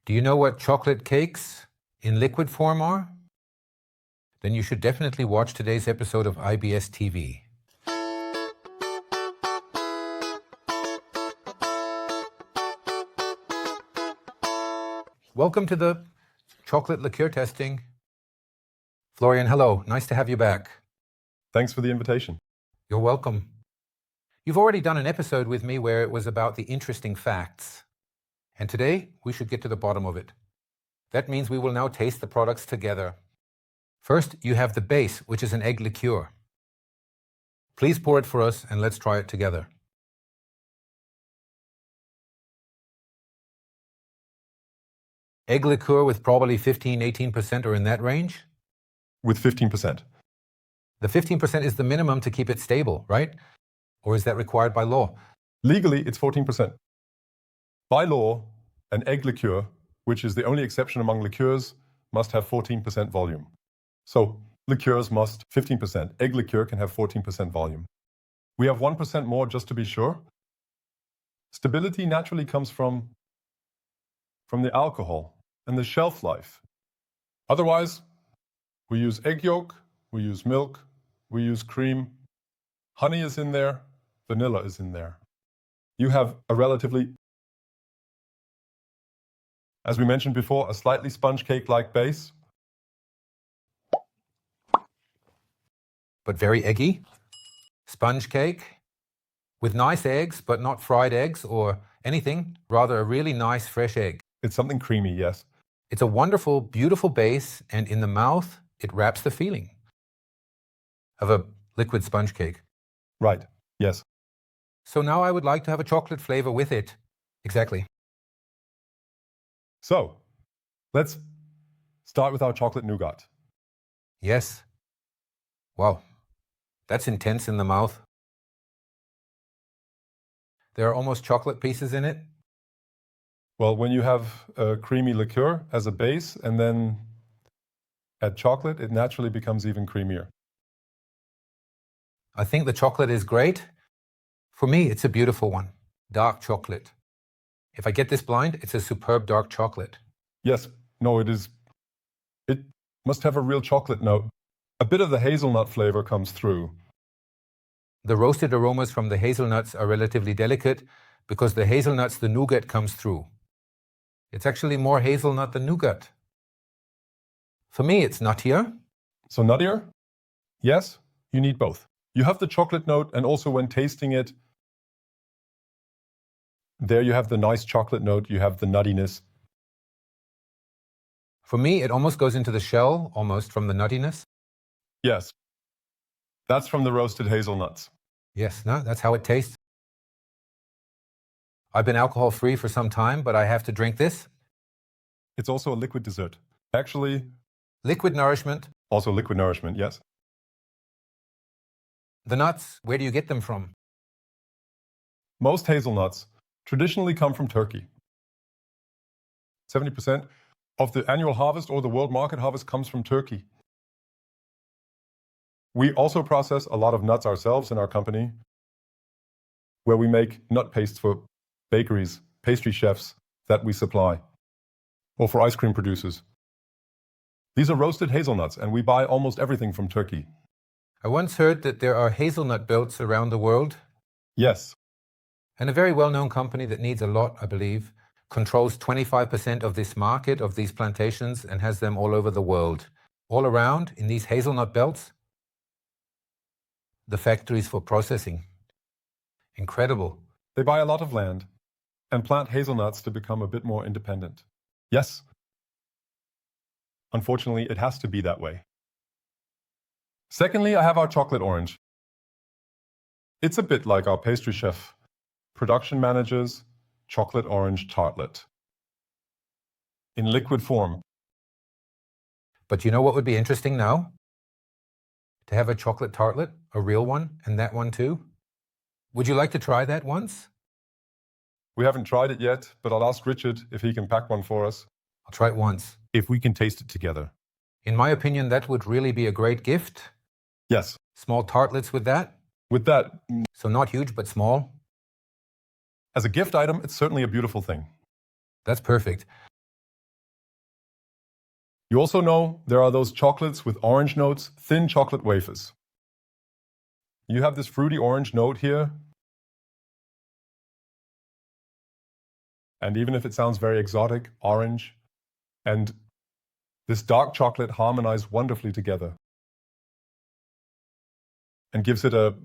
Do you know what chocolate cakes in liquid form are? Then you should definitely watch today's episode of IBS TV. Welcome to the chocolate liqueur testing. Florian, hello. Nice to have you back. Thanks for the invitation. You're welcome. You've already done an episode with me where it was about the interesting facts. And today, we should get to the bottom of it. That means we will now taste the products together. First, you have the base, which is an egg liqueur. Please pour it for us and let's try it together. Egg liqueur with probably 15-18% or in that range? With 15%. The 15% is the minimum to keep it stable, right? Or is that required by law? Legally, it's 14%. By law, an egg liqueur, which is the only exception among liqueurs, must have 14% volume. So, liqueurs must 15%. Egg liqueur can have 14% volume. We have 1% more just to be sure. Stability naturally comes from the alcohol and the shelf life. Otherwise, we use egg yolk, we use milk, we use cream. Honey is in there, vanilla is in there. You have a relatively, as we mentioned before, a slightly sponge cake-like base. But very eggy. Sponge cake with nice eggs, but not fried eggs or anything, rather a really nice fresh egg. It's something creamy, yes. It's a wonderful, beautiful base, and in the mouth, it wraps the feeling of a liquid sponge cake. Right, yes. So now I would like to have a chocolate flavor with it. Exactly. So, let's start with our chocolate-nougat. Yes. Wow. That's intense in the mouth. There are almost chocolate pieces in it. Well, when you have a creamy liqueur as a base and then add chocolate, it naturally becomes even creamier. I think the chocolate is great. For me, it's a beautiful one. Dark chocolate. If I get this blind, it's a superb dark chocolate. Yes, no, it is. It must have a real chocolate note. A bit of the hazelnut flavor comes through. The roasted aromas from the hazelnuts are relatively delicate because the hazelnuts, the nougat comes through. It's actually more hazelnut than nougat. For me, it's nuttier. So nuttier? Yes, you need both. You have the chocolate note, and also when tasting it, there you have the nice chocolate note, you have the nuttiness. For me, it almost goes into the shell, almost from the nuttiness. Yes, that's from the roasted hazelnuts. Yes, no, that's how it tastes. I've been alcohol-free for some time, but I have to drink this. It's also a liquid dessert. Actually, liquid nourishment. Also liquid nourishment, yes. The nuts, where do you get them from? Most hazelnuts traditionally come from Turkey. 70% of the annual harvest or the world market harvest comes from Turkey. We also process a lot of nuts ourselves in our company, where we make nut pastes for bakeries, pastry chefs that we supply, or for ice cream producers. These are roasted hazelnuts, and we buy almost everything from Turkey. I once heard that there are hazelnut belts around the world. Yes. And a very well-known company that needs a lot, I believe, controls 25% of this market, of these plantations, and has them all over the world. All around, in these hazelnut belts, the factories for processing. Incredible. They buy a lot of land and plant hazelnuts to become a bit more independent. Yes. Unfortunately, it has to be that way. Secondly, I have our chocolate orange. It's a bit like our pastry chef, production manager's chocolate orange tartlet. In liquid form. But you know what would be interesting now? To have a chocolate tartlet, a real one, and that one too? Would you like to try that once? We haven't tried it yet, but I'll ask Richard if he can pack one for us. I'll try it once. If we can taste it together. In my opinion, that would really be a great gift. Yes. Small tartlets with that. With that. So not huge, but small. As a gift item, it's certainly a beautiful thing. That's perfect. You also know there are those chocolates with orange notes, thin chocolate wafers. You have this fruity orange note here. And even if it sounds very exotic, orange and this dark chocolate harmonize wonderfully together and gives it a...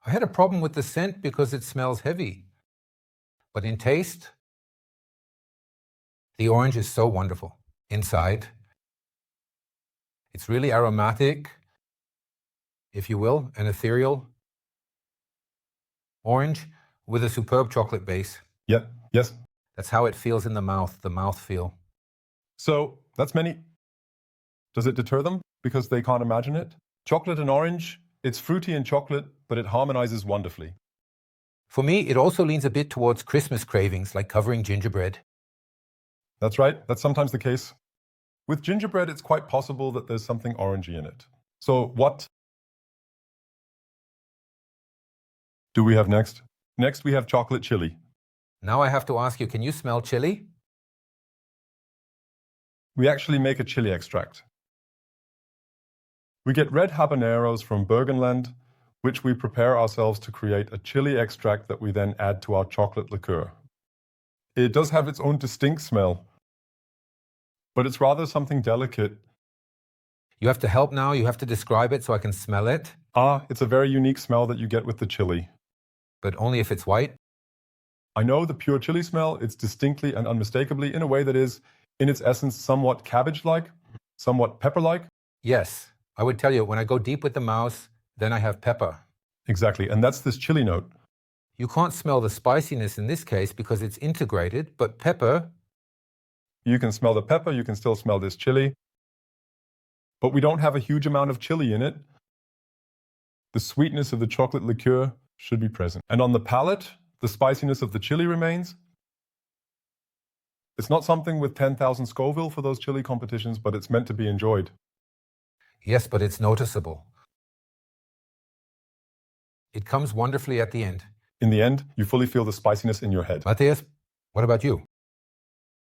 I had a problem with the scent because it smells heavy. But in taste, the orange is so wonderful. Inside, it's really aromatic, if you will, an ethereal orange with a superb chocolate base. Yeah, yes. That's how it feels in the mouth feel. So that's many. Does it deter them because they can't imagine it? Chocolate and orange, it's fruity and chocolate, but it harmonizes wonderfully. For me, it also leans a bit towards Christmas cravings, like covering gingerbread. That's right, that's sometimes the case. With gingerbread, it's quite possible that there's something orangey in it. So what do we have next? Next, we have chocolate chili. Now I have to ask you, can you smell chili? We actually make a chili extract. We get red habaneros from Burgenland, which we prepare ourselves to create a chili extract that we then add to our chocolate liqueur. It does have its own distinct smell, but it's rather something delicate. You have to help now, you have to describe it so I can smell it. It's a very unique smell that you get with the chili. But only if it's white? I know the pure chili smell, it's distinctly and unmistakably in a way that is, in its essence, somewhat cabbage-like, somewhat pepper-like. Yes, I would tell you, when I go deep with the mouse, then I have pepper. Exactly, and that's this chili note. You can't smell the spiciness in this case because it's integrated, but pepper... You can smell the pepper, you can still smell this chili. But we don't have a huge amount of chili in it. The sweetness of the chocolate liqueur should be present. And on the palate, the spiciness of the chili remains. It's not something with 10,000 Scoville for those chili competitions, but it's meant to be enjoyed. Yes, but it's noticeable. It comes wonderfully at the end. In the end, you fully feel the spiciness in your head. Matthias, what about you?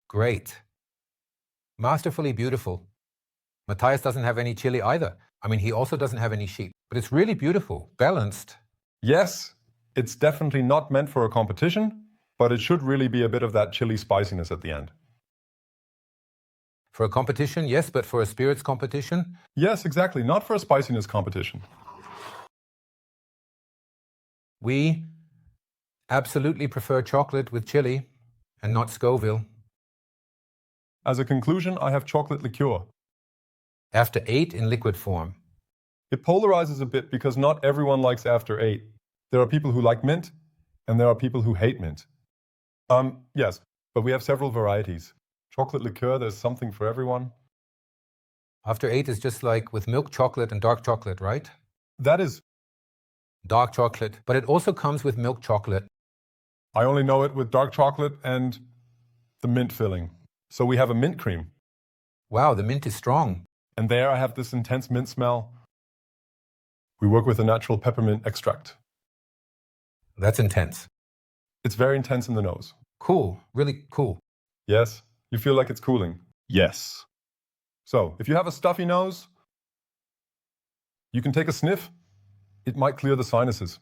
Great. Masterfully beautiful. Matthias doesn't have any chili either. I mean, he also doesn't have any sheep. But it's really beautiful, balanced. Yes, it's definitely not meant for a competition, but it should really be a bit of that chili spiciness at the end. For a competition, yes, but for a spirits competition? Yes, exactly. Not for a spiciness competition. We absolutely prefer chocolate with chili and not Scoville. As a conclusion, I have chocolate liqueur. After 8 in liquid form. It polarizes a bit because not everyone likes after 8. There are people who like mint, and there are people who hate mint. Yes, but we have several varieties. Chocolate liqueur, there's something for everyone. After 8 is just like with milk chocolate and dark chocolate, right? That is... Dark chocolate, but it also comes with milk chocolate. I only know it with dark chocolate and the mint filling. So we have a mint cream. Wow, the mint is strong. And there I have this intense mint smell. We work with a natural peppermint extract. That's intense. It's very intense in the nose. Cool, really cool. Yes, you feel like it's cooling. Yes. So, if you have a stuffy nose, you can take a sniff. It might clear the sinuses.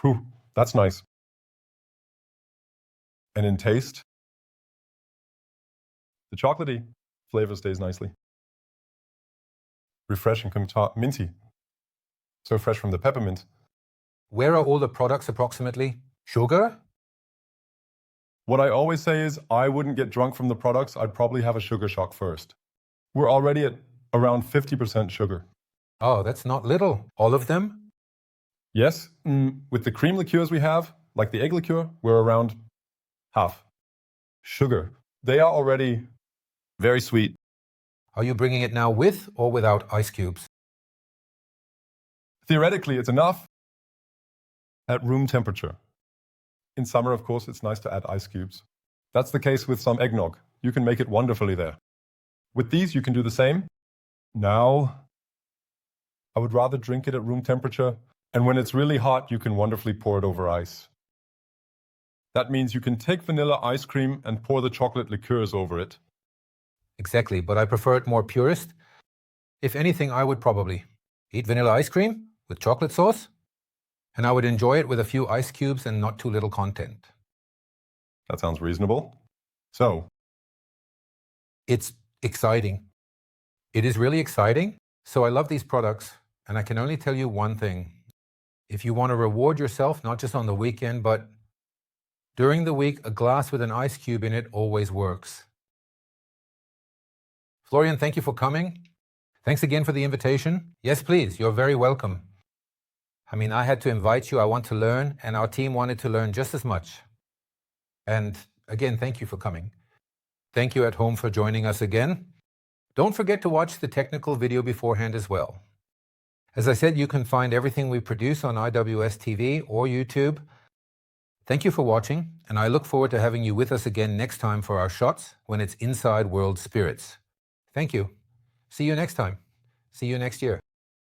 Whew, that's nice. And in taste, the chocolatey flavor stays nicely. Refreshing, minty. So fresh from the peppermint. Where are all the products approximately? Sugar? What I always say is I wouldn't get drunk from the products. I'd probably have a sugar shock first. We're already at around 50% sugar. Oh, that's not little. All of them? Yes, with the cream liqueurs we have, like the egg liqueur, we're around half. Sugar. They are already very sweet. Are you bringing it now with or without ice cubes? Theoretically, it's enough at room temperature. In summer, of course, it's nice to add ice cubes. That's the case with some eggnog. You can make it wonderfully there. With these, you can do the same. Now, I would rather drink it at room temperature. And when it's really hot, you can wonderfully pour it over ice. That means you can take vanilla ice cream and pour the chocolate liqueurs over it. Exactly, but I prefer it more purist. If anything, I would probably eat vanilla ice cream with chocolate sauce, and I would enjoy it with a few ice cubes and not too little content. That sounds reasonable. So, it's exciting. It is really exciting. So I love these products, and I can only tell you one thing. If you want to reward yourself, not just on the weekend, but during the week, a glass with an ice cube in it always works. Florian, thank you for coming. Thanks again for the invitation. Yes, please, you're very welcome. I mean, I had to invite you. I want to learn, and our team wanted to learn just as much. And again, thank you for coming. Thank you at home for joining us again. Don't forget to watch the technical video beforehand as well. As I said, you can find everything we produce on IWS TV or YouTube. Thank you for watching, and I look forward to having you with us again next time for our shots when it's Inside World Spirits. Thank you. See you next time. See you next year.